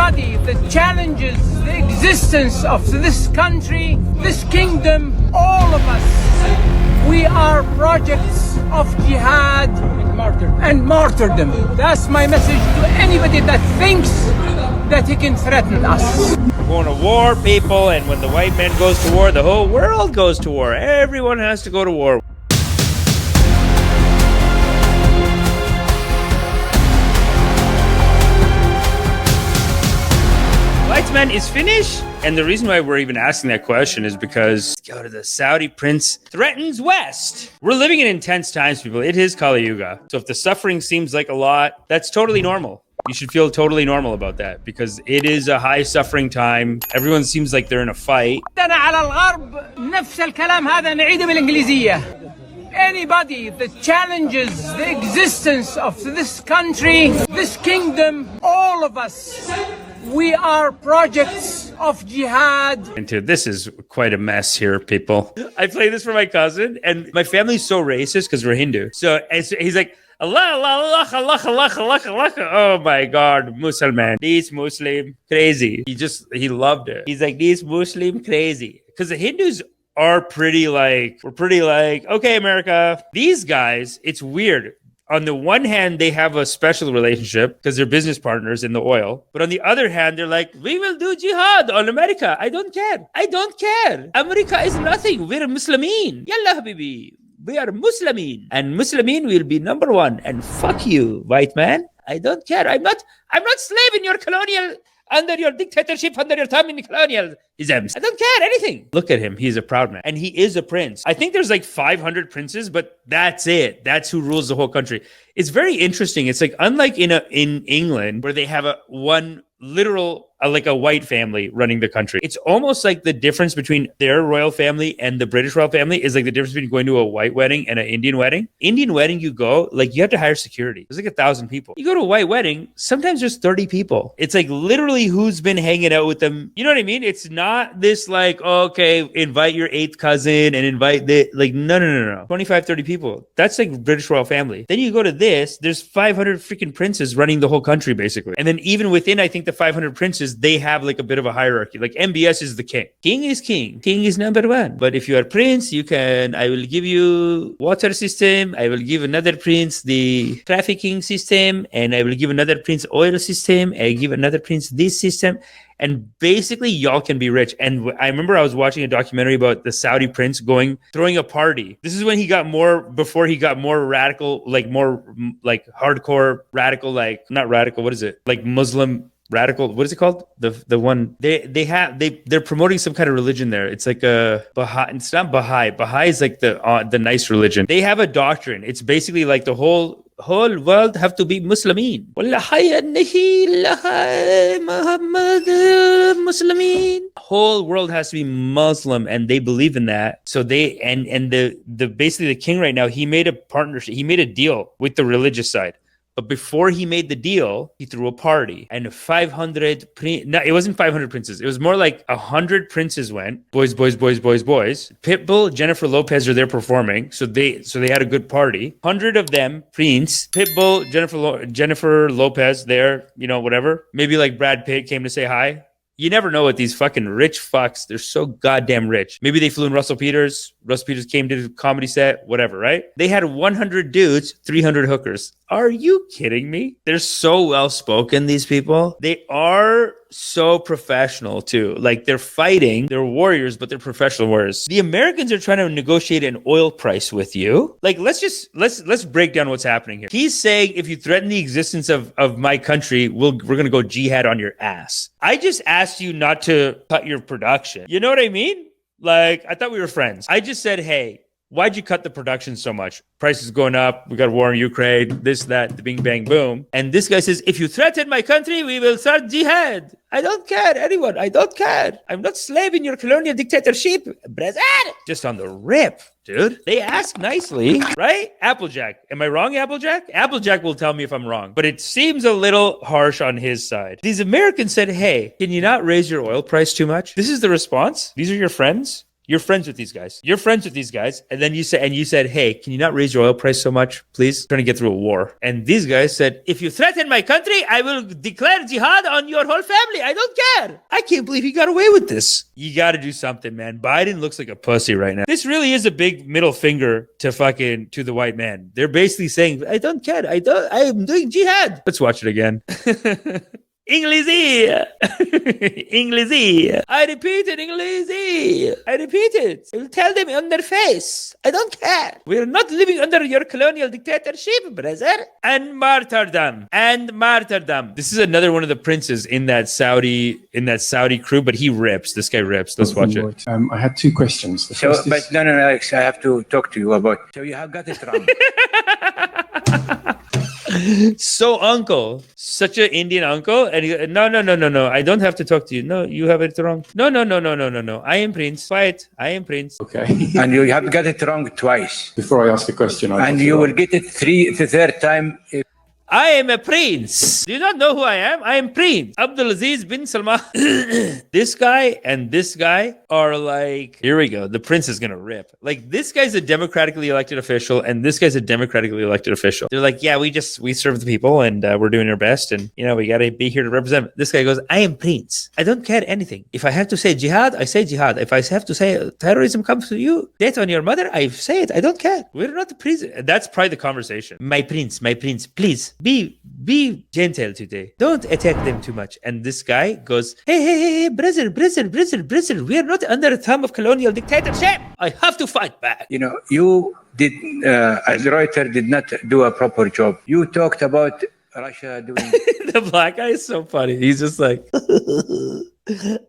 Anybody that challenges the existence of this country, this kingdom, all of us, we are projects of jihad and martyrdom. That's my message to anybody that thinks that he can threaten us. We're going to war, people, and when the white man goes to war, the whole world goes to war. Everyone has to go to war. Man is finished, and the reason why we're even asking that question is because the Saudi prince threatens West. We're living in intense times, people. It is Kali Yuga. So if the suffering seems like a lot, that's totally normal. You should feel totally normal about that because it is a high suffering time. Everyone seems like they're in a fight. Anybody that challenges the existence of this country, this kingdom, all of us, we are projects of jihad. And this is quite a mess here, people. I play this for my cousin, and my family's so racist because we're Hindu. So he's like, Allah, Allah, Allah, Allah, Allah, Allah. Oh my God, Muslim, this Muslim crazy. He loved it. He's like, this Muslim crazy. Because the Hindus are we're pretty like, okay, America. These guys, it's weird. On the one hand, they have a special relationship because they're business partners in the oil. But on the other hand, they're like, we will do jihad on America. I don't care. I don't care. America is nothing. We're Muslimin. Yalla habibi. We are Muslimin. And Muslimin will be number one. And fuck you, white man. I don't care. I'm not slave in your colonial, under your dictatorship, under your time in colonialism. I don't care anything. Look at him. He's a proud man. And he is a prince. I think there's like 500 princes, but that's it. That's who rules the whole country. It's very interesting. It's like unlike in England where they have one literal like a white family running the country. It's almost like the difference between their royal family and the British royal family is like the difference between going to a white wedding and an Indian wedding. Indian wedding, you go, like you have to hire security. There's like 1,000 people. You go to a white wedding, sometimes there's 30 people. It's like literally who's been hanging out with them. You know what I mean? It's not this like, okay, invite your 8th cousin and invite no. 25, 30 people. That's like British royal family. Then you go to this, there's 500 freaking princes running the whole country basically. And then even within, I think the 500 princes, they have like a bit of a hierarchy. Like MBS is the king. King is king. King is number one. But if you are prince, I will give you water system. I will give another prince the trafficking system. And I will give another prince oil system. I give another prince this system. And basically, y'all can be rich. And I remember I was watching a documentary about the Saudi prince throwing a party. This is when before he got more radical, like more like hardcore radical, like not radical. What is it? Like Muslim radical. What is it called? The one they're promoting some kind of religion there. It's like a Baha'i. It's not Baha'i. Baha'i is like the nice religion. They have a doctrine. It's basically like the whole world have to be Muslimin. Whole world has to be Muslim, and they believe in that. So they and the basically the king right now, he made a partnership. He made a deal with the religious side. But before he made the deal, he threw a party, and it wasn't 500 princes. It was more like 100 princes went. Boys. Pitbull, Jennifer Lopez are there performing, so they had a good party. 100 of them, Prince, Pitbull, Jennifer Lopez there, whatever. Maybe like Brad Pitt came to say hi. You never know with these fucking rich fucks. They're so goddamn rich. Maybe they flew in Russell Peters. Russell Peters came to the comedy set, whatever, right? They had 100 dudes, 300 hookers. Are you kidding me? They're so well-spoken, these people. They are so professional, too. Like, they're fighting. They're warriors, but they're professional warriors. The Americans are trying to negotiate an oil price with you. Like, let's break down what's happening here. He's saying, if you threaten the existence of my country, we're going to go jihad on your ass. I just asked you not to cut your production. You know what I mean? Like, I thought we were friends. I just said, hey, why'd you cut the production so much? Prices going up. We got a war in Ukraine, this, that, the bing, bang, boom. And this guy says, if you threaten my country, we will start jihad. I don't care, anyone. I don't care. I'm not slave in your colonial dictatorship. Just on the rip, dude. They ask nicely, right? Applejack. Am I wrong, Applejack? Applejack will tell me if I'm wrong, but it seems a little harsh on his side. These Americans said, hey, can you not raise your oil price too much? This is the response. These are your friends. You're friends with these guys. And then you said, hey, can you not raise your oil price so much, please? Trying to get through a war. And these guys said, if you threaten my country, I will declare jihad on your whole family. I don't care. I can't believe he got away with this. You got to do something, man. Biden looks like a pussy right now. This really is a big middle finger to the white man. They're basically saying, I don't care. I am doing jihad. Let's watch it again. English. I repeat it, English. I repeat it. I will tell them on their face. I don't care. We are not living under your colonial dictatorship, brother. And martyrdom. This is another one of the princes in that Saudi crew, but he rips. This guy rips. Let's watch it. I had two questions. The first but no, Alex, I have to talk to you about. So you have got it wrong. So uncle, such an Indian uncle, and he, no, I don't have to talk to you. No, you have it wrong. No. I am prince. Quiet. I am prince. Okay. And you have got it wrong twice. Before I ask the question, and you will get it the third time. I am a prince. Do you not know who I am? I am Prince Abdulaziz bin Salman. This guy and this guy are like, here we go. The prince is going to rip. Like, this guy's a democratically elected official and this guy's a democratically elected official. They're like, yeah, we serve the people and we're doing our best. And, we got to be here to represent them. This guy goes, I am prince. I don't care anything. If I have to say jihad, I say jihad. If I have to say terrorism comes to you, death on your mother, I say it. I don't care. We're not the president. That's probably the conversation. My prince, please. Be gentle today. Don't attack them too much. And this guy goes, hey, brother, we are not under the thumb of colonial dictatorship. I have to fight back. You did, as Reuters did not do a proper job. You talked about Russia doing... The black guy is so funny. He's just like...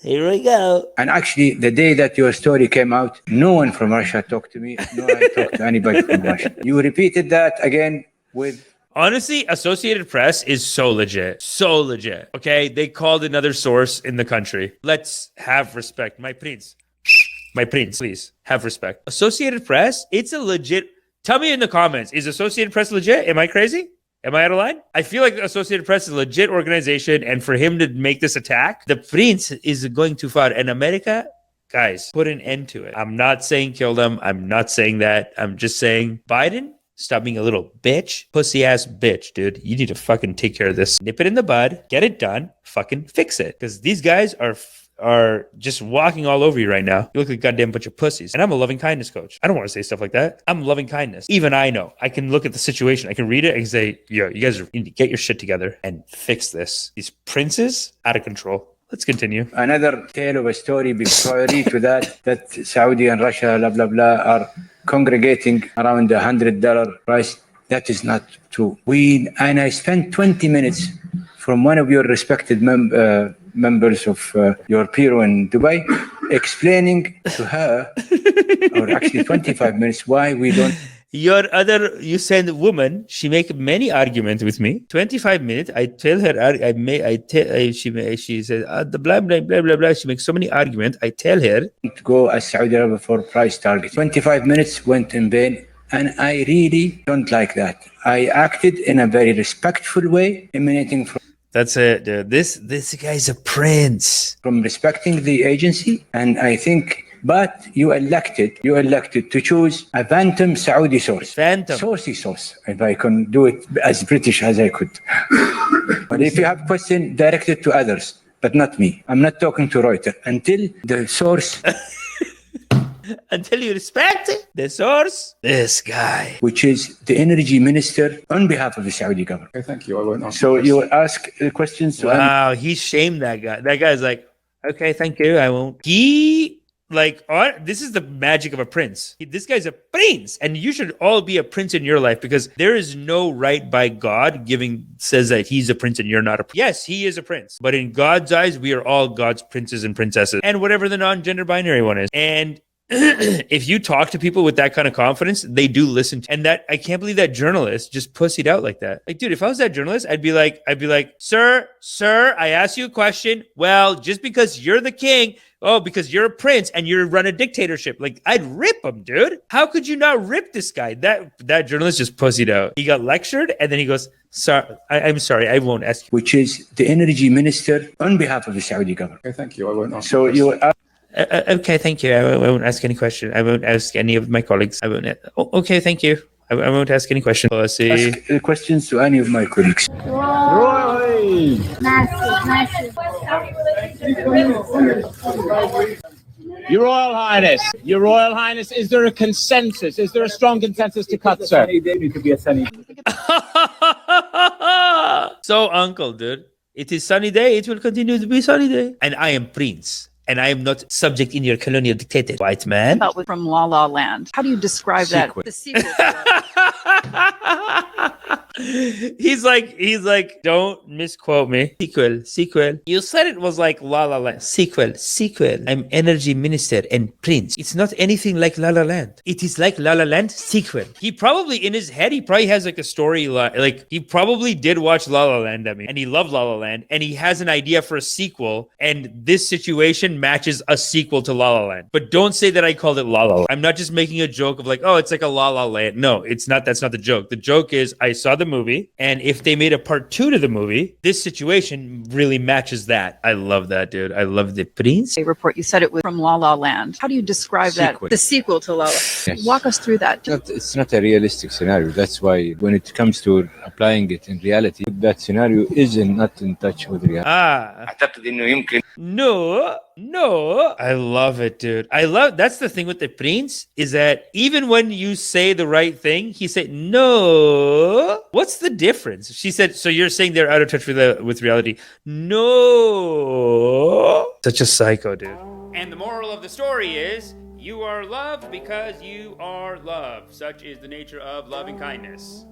Here we go. And actually, the day that your story came out, no one from Russia talked to me, nor I talked to anybody from Russia. You repeated that again with... Honestly, Associated Press is so legit. Okay, they called another source in the country. Let's have respect. My prince, please have respect. Associated Press, it's a legit. Tell me in the comments, is Associated Press legit? Am I crazy? Am I out of line? I feel like the Associated Press is a legit organization, and for him to make this attack, the prince is going too far. And America, guys, put an end to it. I'm not saying kill them. I'm not saying that. I'm just saying Biden, stop being a little bitch. Pussy ass bitch, dude. You need to fucking take care of this. Nip it in the bud. Get it done. Fucking fix it. Because these guys are just walking all over you right now. You look like a goddamn bunch of pussies. And I'm a loving kindness coach. I don't want to say stuff like that. I'm loving kindness. Even I know. I can look at the situation. I can read it and say, yo, you guys need to get your shit together and fix this. These princes, out of control. Let's continue. Another tale of a story before I read to that Saudi and Russia, blah, blah, blah, are congregating around $100 price. That is not true. And I spent 20 minutes from one of your respected members of your bureau in Dubai, explaining to her, or actually 25 minutes, why we don't... You send a woman, she make many arguments with me. 25 minutes, I tell her, she says, the blah, blah, blah, blah, blah. She makes so many arguments. I tell her to go as Saudi Arabia for price target. 25 minutes went in vain. And I really don't like that. I acted in a very respectful way, emanating from... That's it, dude. This guy's a prince. From respecting the agency. And I think... But you elected to choose a phantom Saudi source. Saucy source, if I can do it as British as I could. But if you have question, direct it to others, but not me. I'm not talking to Reuters until the source... Until you respect the source, this guy. Which is the energy minister on behalf of the Saudi government. Okay, thank you. I won't ask. So you will ask questions. Wow, he shamed that guy. That guy's like, okay, thank you. I won't. This is the magic of a prince. This guy's a prince, and you should all be a prince in your life because there is no right by God says that he's a prince and you're not a prince. Yes, he is a prince, but in God's eyes, we are all God's princes and princesses, and whatever the non-gender binary one is. And if you talk to people with that kind of confidence, they do listen to. And that I can't believe that journalist just pussied out like that. Like, dude, if I was that journalist, I'd be like, sir, I asked you a question. Well, just because you're the king, because you're a prince and you run a dictatorship, like I'd rip him, dude. How could you not rip this guy? That journalist just pussied out. He got lectured and then he goes, sorry, I'm sorry, I won't ask you. Which is the energy minister on behalf of the Saudi government. Okay, thank you. I won't ask. So you. Okay, thank you. I won't ask any question. I won't ask any of my colleagues. I won't. Okay, thank you. I won't ask any questions. Policy. Ask questions to any of my colleagues. Your Royal Highness, is there a consensus? Is there a strong consensus to cut, sir? So, uncle, dude, it is sunny day. It will continue to be sunny day. And I am prince. And I am not subject in your colonial dictator, white man. From La La Land. How do you describe that? The sequel. He's like, don't misquote me. Sequel. You said it was like La La Land. Sequel. I'm energy minister and prince. It's not anything like La La Land. It is like La La Land sequel. He probably, in his head, he probably has like a story, like he probably did watch La La Land, and he loved La La Land, and he has an idea for a sequel, and this situation matches a sequel to La La Land. But don't say that I called it La La Land. I'm not just making a joke of like, oh, it's like a La La Land. No, it's not. That's not the joke. The joke is I saw the movie, and if they made a part 2 to the movie, this situation really matches that. I love that, dude. I love the prince. Report. You said it was from La La Land. How do you describe that? The sequel to La La. Yes. Walk us through that. It's not a realistic scenario. That's why when it comes to applying it in reality, that scenario is not in touch with reality. No. I love it, dude. That's the thing with the prince, is that even when you say the right thing, he said, no. What's the difference? She said, so you're saying they're out of touch with reality. No. Such a psycho, dude. And the moral of the story is, you are loved because you are loved. Such is the nature of loving kindness.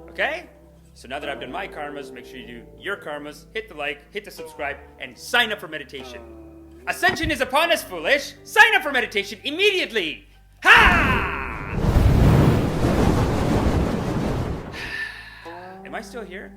Okay? So now that I've done my karmas, make sure you do your karmas, hit the like, hit the subscribe, and sign up for meditation. Ascension is upon us, foolish! Sign up for meditation immediately! Ha! Am I still here?